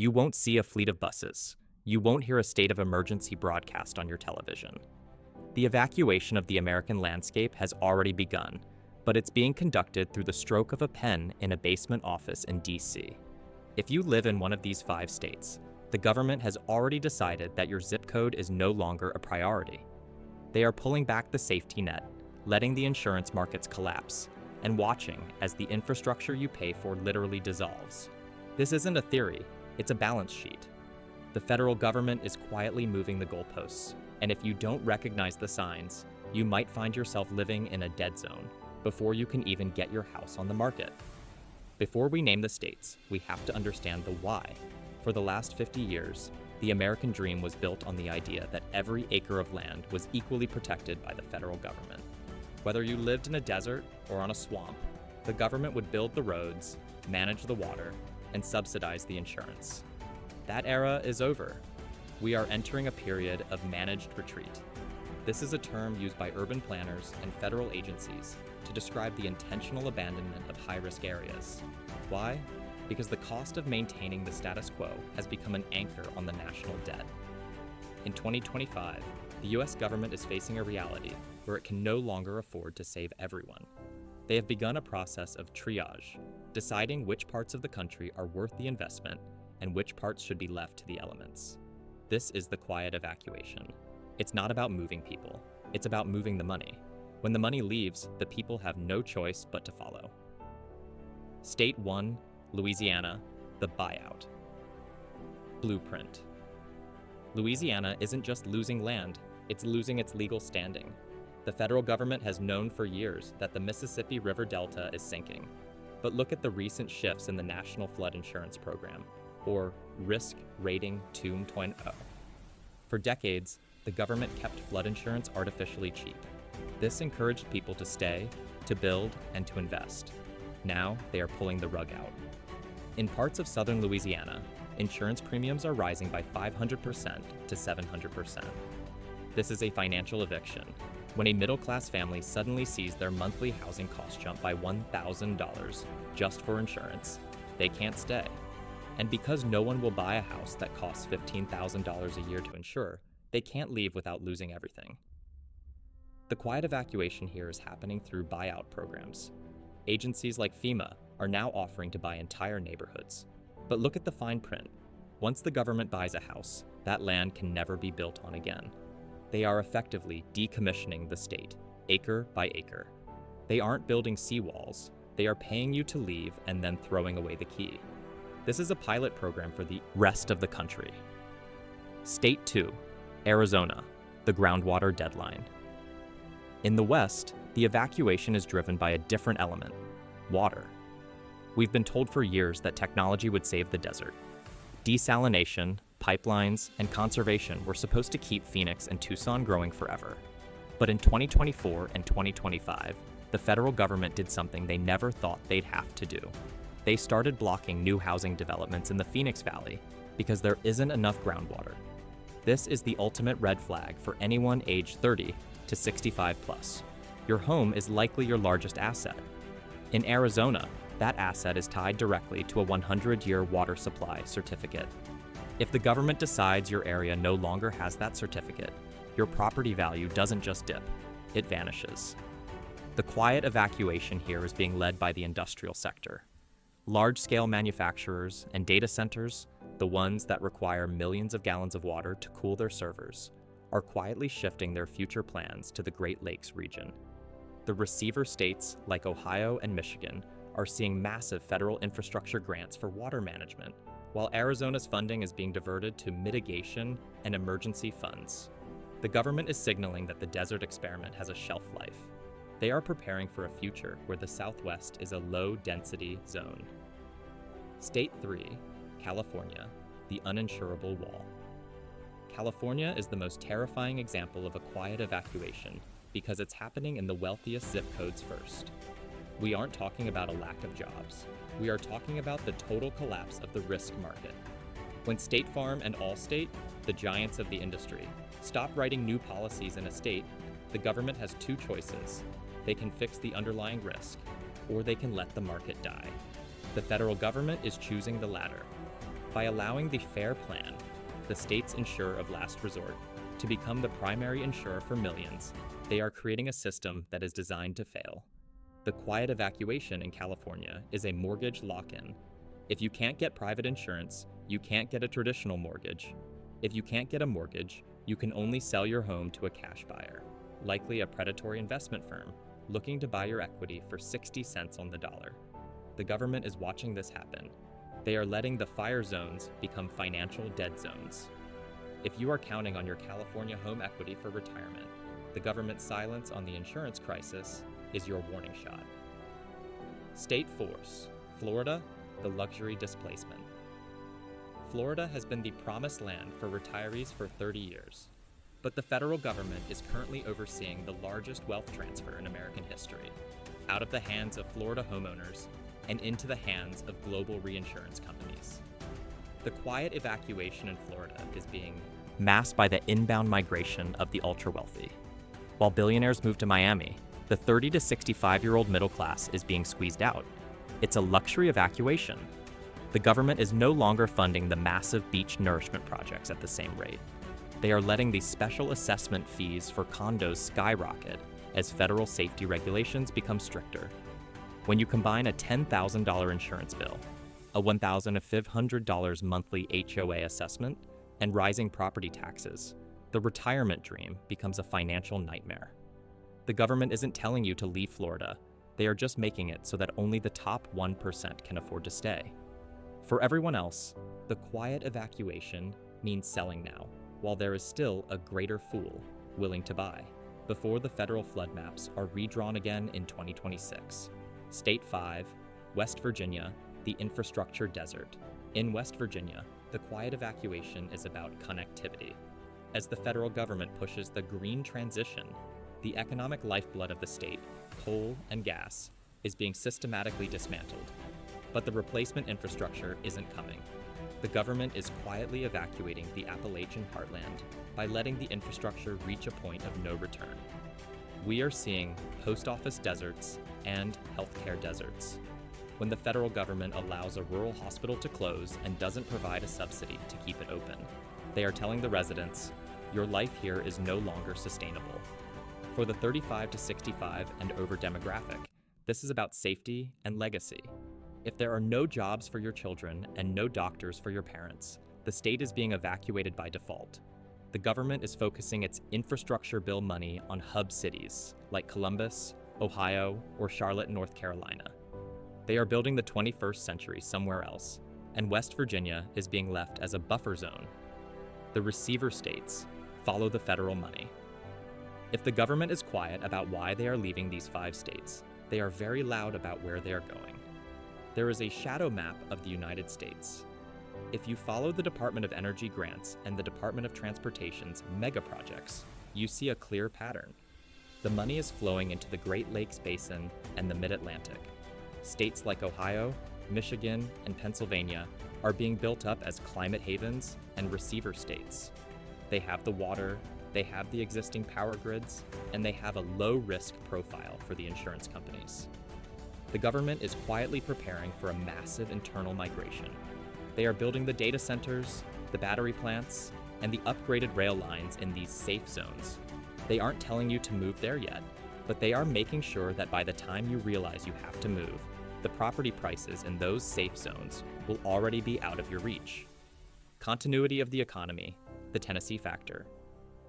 You won't see a fleet of buses. You won't hear a state of emergency broadcast on your television. The evacuation of the American landscape has already begun, but it's being conducted through the stroke of a pen in a basement office in D.C. If you live in one of these 5 states, the government has already decided that your zip code is no longer a priority. They are pulling back the safety net, letting the insurance markets collapse, and watching as the infrastructure you pay for literally dissolves. This isn't a theory, it's a balance sheet. The federal government is quietly moving the goalposts, and if you don't recognize the signs, you might find yourself living in a dead zone before you can even get your house on the market. Before we name the states, we have to understand the why. For the last 50 years, the American dream was built on the idea that every acre of land was equally protected by the federal government. Whether you lived in a desert or on a swamp, the government would build the roads, manage the water, and subsidize the insurance. That era is over. We are entering a period of managed retreat. This is a term used by urban planners and federal agencies to describe the intentional abandonment of high-risk areas. Why? Because the cost of maintaining the status quo has become an anchor on the national debt. In 2025, the US government is facing a reality where it can no longer afford to save everyone. They have begun a process of triage, deciding which parts of the country are worth the investment and which parts should be left to the elements. This is the quiet evacuation. It's not about moving people, it's about moving the money. When the money leaves, the people have no choice but to follow. State 1, Louisiana, the buyout. Blueprint. Louisiana isn't just losing land, it's losing its legal standing. The federal government has known for years that the Mississippi River Delta is sinking. But look at the recent shifts in the National Flood Insurance Program, or Risk Rating 2.0. For decades, the government kept flood insurance artificially cheap. This encouraged people to stay, to build, and to invest. Now, they are pulling the rug out. In parts of southern Louisiana, insurance premiums are rising by 500% to 700%. This is a financial eviction. When a middle-class family suddenly sees their monthly housing costs jump by $1,000 just for insurance, they can't stay. And because no one will buy a house that costs $15,000 a year to insure, they can't leave without losing everything. The quiet evacuation here is happening through buyout programs. Agencies like FEMA are now offering to buy entire neighborhoods. But look at the fine print. Once the government buys a house, that land can never be built on again. They are effectively decommissioning the state, acre by acre. They aren't building seawalls, they are paying you to leave and then throwing away the key. This is a pilot program for the rest of the country. State 2, Arizona, the groundwater deadline. In the West, the evacuation is driven by a different element, water. We've been told for years that technology would save the desert. Desalination, pipelines, and conservation were supposed to keep Phoenix and Tucson growing forever. But in 2024 and 2025, the federal government did something they never thought they'd have to do. They started blocking new housing developments in the Phoenix Valley because there isn't enough groundwater. This is the ultimate red flag for anyone aged 30 to 65 plus. Your home is likely your largest asset. In Arizona, that asset is tied directly to a 100-year water supply certificate. If the government decides your area no longer has that certificate, your property value doesn't just dip, it vanishes. The quiet evacuation here is being led by the industrial sector. Large-scale manufacturers and data centers, the ones that require millions of gallons of water to cool their servers, are quietly shifting their future plans to the Great Lakes region. The receiver states like Ohio and Michigan are seeing massive federal infrastructure grants for water management, while Arizona's funding is being diverted to mitigation and emergency funds. The government is signaling that the desert experiment has a shelf life. They are preparing for a future where the Southwest is a low-density zone. State 3, California, the uninsurable wall. California is the most terrifying example of a quiet evacuation because it's happening in the wealthiest zip codes first. We aren't talking about a lack of jobs. We are talking about the total collapse of the risk market. When State Farm and Allstate, the giants of the industry, stop writing new policies in a state, the government has two choices. They can fix the underlying risk, or they can let the market die. The federal government is choosing the latter. By allowing the FAIR Plan, the state's insurer of last resort, to become the primary insurer for millions, they are creating a system that is designed to fail. The quiet evacuation in California is a mortgage lock-in. If you can't get private insurance, you can't get a traditional mortgage. If you can't get a mortgage, you can only sell your home to a cash buyer, likely a predatory investment firm, looking to buy your equity for 60 cents on the dollar. The government is watching this happen. They are letting the fire zones become financial dead zones. If you are counting on your California home equity for retirement, the government's silence on the insurance crisis is your warning shot. State force. Florida, the luxury displacement. Florida has been the promised land for retirees for 30 years, but the federal government is currently overseeing the largest wealth transfer in American history, out of the hands of Florida homeowners and into the hands of global reinsurance companies. The quiet evacuation in Florida is being masked by the inbound migration of the ultra-wealthy. While billionaires move to Miami, the 30 to 65-year-old middle class is being squeezed out. It's a luxury evacuation. The government is no longer funding the massive beach nourishment projects at the same rate. They are letting these special assessment fees for condos skyrocket as federal safety regulations become stricter. When you combine a $10,000 insurance bill, a $1,500 monthly HOA assessment, and rising property taxes, the retirement dream becomes a financial nightmare. The government isn't telling you to leave Florida. They are just making it so that only the top 1% can afford to stay. For everyone else, the quiet evacuation means selling now, while there is still a greater fool willing to buy, before the federal flood maps are redrawn again in 2026. State 5, West Virginia, the infrastructure desert. In West Virginia, the quiet evacuation is about connectivity. As the federal government pushes the green transition, the economic lifeblood of the state, coal and gas, is being systematically dismantled. But the replacement infrastructure isn't coming. The government is quietly evacuating the Appalachian heartland by letting the infrastructure reach a point of no return. We are seeing post office deserts and healthcare deserts. When the federal government allows a rural hospital to close and doesn't provide a subsidy to keep it open, they are telling the residents, your life here is no longer sustainable. For the 35 to 65 and over demographic, this is about safety and legacy. If there are no jobs for your children and no doctors for your parents, the state is being evacuated by default. The government is focusing its infrastructure bill money on hub cities like Columbus, Ohio, or Charlotte, North Carolina. They are building the 21st century somewhere else, and West Virginia is being left as a buffer zone. The receiver states follow the federal money. If the government is quiet about why they are leaving these 5 states, they are very loud about where they are going. There is a shadow map of the United States. If you follow the Department of Energy grants and the Department of Transportation's mega projects, you see a clear pattern. The money is flowing into the Great Lakes Basin and the Mid-Atlantic. States like Ohio, Michigan, and Pennsylvania are being built up as climate havens and receiver states. They have the water, they have the existing power grids, and they have a low-risk profile for the insurance companies. The government is quietly preparing for a massive internal migration. They are building the data centers, the battery plants, and the upgraded rail lines in these safe zones. They aren't telling you to move there yet, but they are making sure that by the time you realize you have to move, the property prices in those safe zones will already be out of your reach. Continuity of the economy, the Tennessee factor.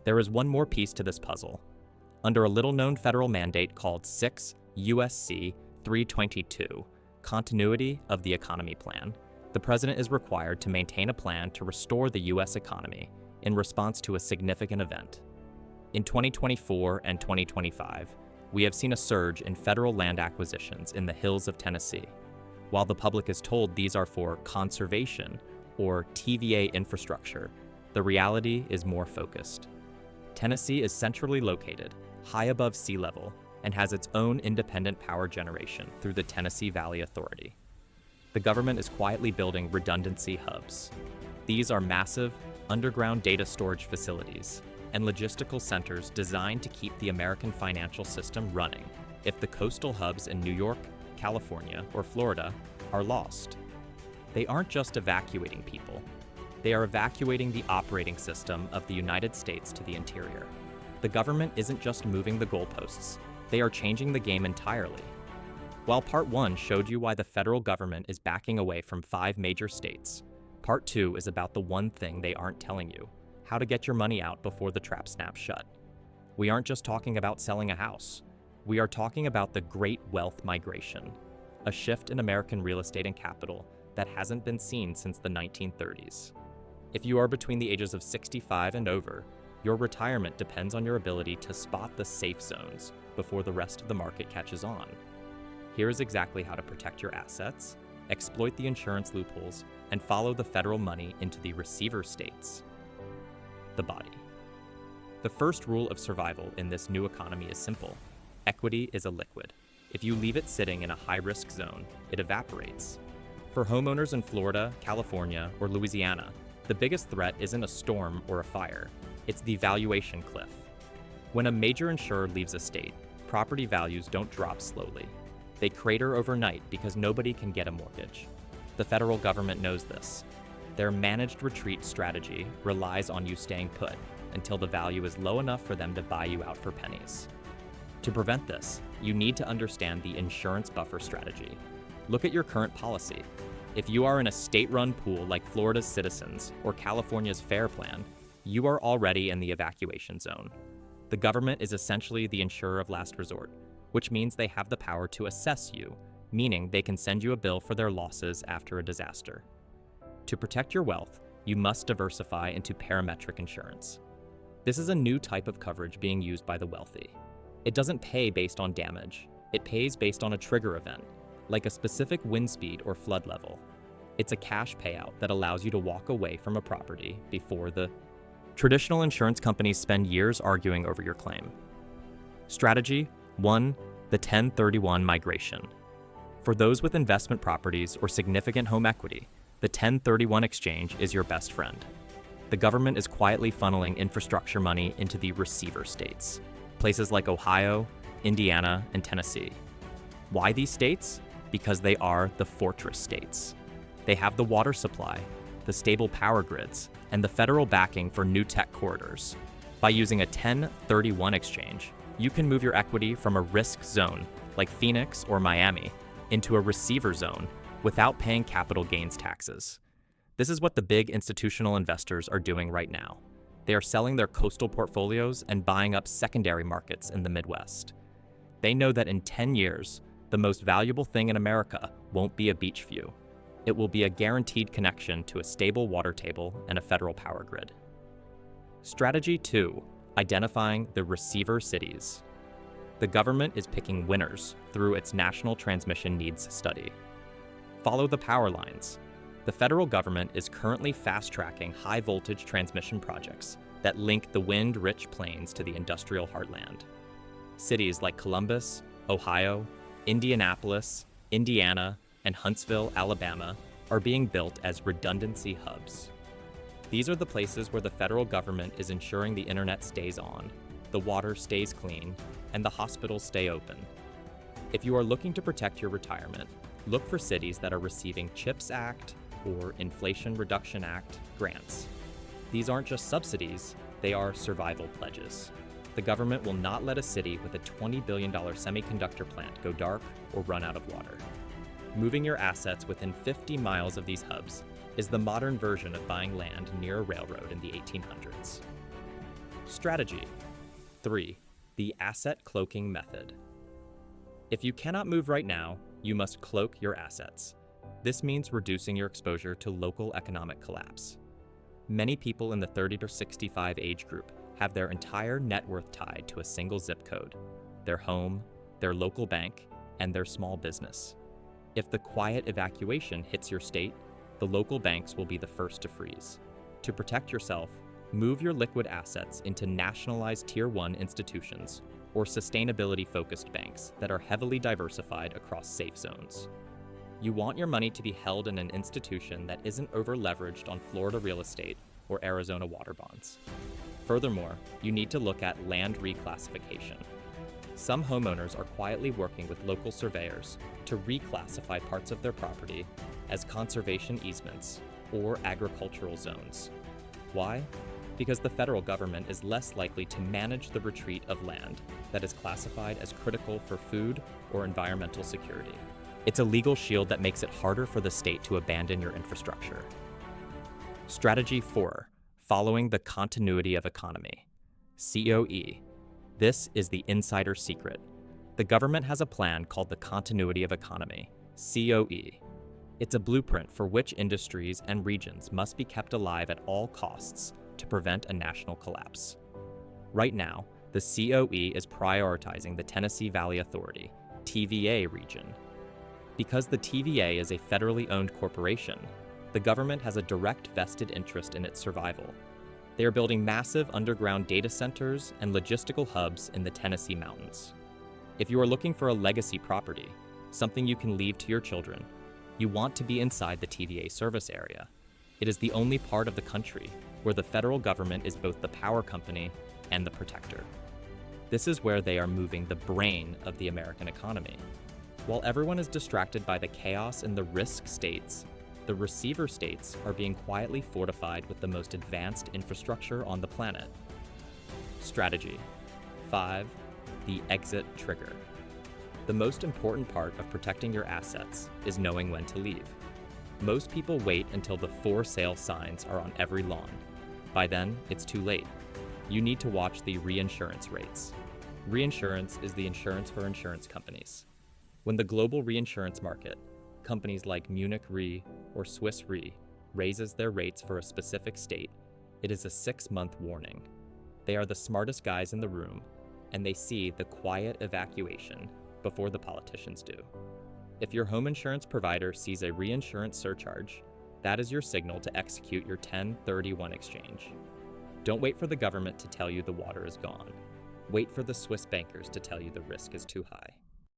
There is one more piece to this puzzle. Under a little-known federal mandate called 6 U.S.C. 322, Continuity of the Economy Plan, the president is required to maintain a plan to restore the U.S. economy in response to a significant event. In 2024 and 2025, we have seen a surge in federal land acquisitions in the hills of Tennessee. While the public is told these are for conservation or TVA infrastructure, the reality is more focused. Tennessee is centrally located, high above sea level, and has its own independent power generation through the Tennessee Valley Authority. The government is quietly building redundancy hubs. These are massive, underground data storage facilities and logistical centers designed to keep the American financial system running if the coastal hubs in New York, California, or Florida are lost. They aren't just evacuating people. They are evacuating the operating system of the United States to the interior. The government isn't just moving the goalposts, they are changing the game entirely. While Part 1 showed you why the federal government is backing away from 5 major states, Part 2 is about the one thing they aren't telling you: how to get your money out before the trap snaps shut. We aren't just talking about selling a house. We are talking about the Great Wealth Migration, a shift in American real estate and capital that hasn't been seen since the 1930s. If you are between the ages of 65 and over, your retirement depends on your ability to spot the safe zones before the rest of the market catches on. Here is exactly how to protect your assets, exploit the insurance loopholes, and follow the federal money into the receiver states. The body. The first rule of survival in this new economy is simple. Equity is a liquid. If you leave it sitting in a high-risk zone, it evaporates. For homeowners in Florida, California, or Louisiana, the biggest threat isn't a storm or a fire, it's the valuation cliff. When a major insurer leaves a state, property values don't drop slowly. They crater overnight because nobody can get a mortgage. The federal government knows this. Their managed retreat strategy relies on you staying put until the value is low enough for them to buy you out for pennies. To prevent this, you need to understand the insurance buffer strategy. Look at your current policy. If you are in a state-run pool like Florida's Citizens or California's Fair Plan, you are already in the evacuation zone. The government is essentially the insurer of last resort, which means they have the power to assess you, meaning they can send you a bill for their losses after a disaster. To protect your wealth, you must diversify into parametric insurance. This is a new type of coverage being used by the wealthy. It doesn't pay based on damage, it pays based on a trigger event, like a specific wind speed or flood level. It's a cash payout that allows you to walk away from a property before the traditional insurance companies spend years arguing over your claim. Strategy 1. The 1031 migration. For those with investment properties or significant home equity, the 1031 exchange is your best friend. The government is quietly funneling infrastructure money into the receiver states, places like Ohio, Indiana, and Tennessee. Why these states? Because they are the fortress states. They have the water supply, the stable power grids, and the federal backing for new tech corridors. By using a 1031 exchange, you can move your equity from a risk zone, like Phoenix or Miami, into a receiver zone without paying capital gains taxes. This is what the big institutional investors are doing right now. They are selling their coastal portfolios and buying up secondary markets in the Midwest. They know that in 10 years, the most valuable thing in America won't be a beach view. It will be a guaranteed connection to a stable water table and a federal power grid. Strategy 2. Identifying the receiver cities. The government is picking winners through its National Transmission Needs Study. Follow the power lines. The federal government is currently fast-tracking high-voltage transmission projects that link the wind-rich plains to the industrial heartland. Cities like Columbus, Ohio, Indianapolis, Indiana, and Huntsville, Alabama, are being built as redundancy hubs. These are the places where the federal government is ensuring the internet stays on, the water stays clean, and the hospitals stay open. If you are looking to protect your retirement, look for cities that are receiving CHIPS Act or Inflation Reduction Act grants. These aren't just subsidies, they are survival pledges. The government will not let a city with a $20 billion semiconductor plant go dark or run out of water. Moving your assets within 50 miles of these hubs is the modern version of buying land near a railroad in the 1800s. Strategy 3. The asset cloaking method. If you cannot move right now, you must cloak your assets. This means reducing your exposure to local economic collapse. Many people in the 30 to 65 age group have their entire net worth tied to a single zip code, their home, their local bank, and their small business. If the quiet evacuation hits your state, the local banks will be the first to freeze. To protect yourself, move your liquid assets into nationalized Tier 1 institutions or sustainability-focused banks that are heavily diversified across safe zones. You want your money to be held in an institution that isn't over-leveraged on Florida real estate or Arizona water bonds. Furthermore, you need to look at land reclassification. Some homeowners are quietly working with local surveyors to reclassify parts of their property as conservation easements or agricultural zones. Why? Because the federal government is less likely to manage the retreat of land that is classified as critical for food or environmental security. It's a legal shield that makes it harder for the state to abandon your infrastructure. Strategy 4. Following the continuity of economy. COE. This is the insider secret. The government has a plan called the Continuity of Economy, COE. It's a blueprint for which industries and regions must be kept alive at all costs to prevent a national collapse. Right now, the COE is prioritizing the Tennessee Valley Authority, TVA region. Because the TVA is a federally owned corporation, the government has a direct vested interest in its survival. They are building massive underground data centers and logistical hubs in the Tennessee mountains. If you are looking for a legacy property, something you can leave to your children, you want to be inside the TVA service area. It is the only part of the country where the federal government is both the power company and the protector. This is where they are moving the brain of the American economy. While everyone is distracted by the chaos in the risk states, the receiver states are being quietly fortified with the most advanced infrastructure on the planet. Strategy 5. The exit trigger. The most important part of protecting your assets is knowing when to leave. Most people wait until the for sale signs are on every lawn. By then, it's too late. You need to watch the reinsurance rates. Reinsurance is the insurance for insurance companies. When the global reinsurance market, companies like Munich Re or Swiss Re, raises their rates for a specific state, it is a 6-month warning. They are the smartest guys in the room, and they see the quiet evacuation before the politicians do. If your home insurance provider sees a reinsurance surcharge, that is your signal to execute your 1031 exchange. Don't wait for the government to tell you the water is gone. Wait for the Swiss bankers to tell you the risk is too high.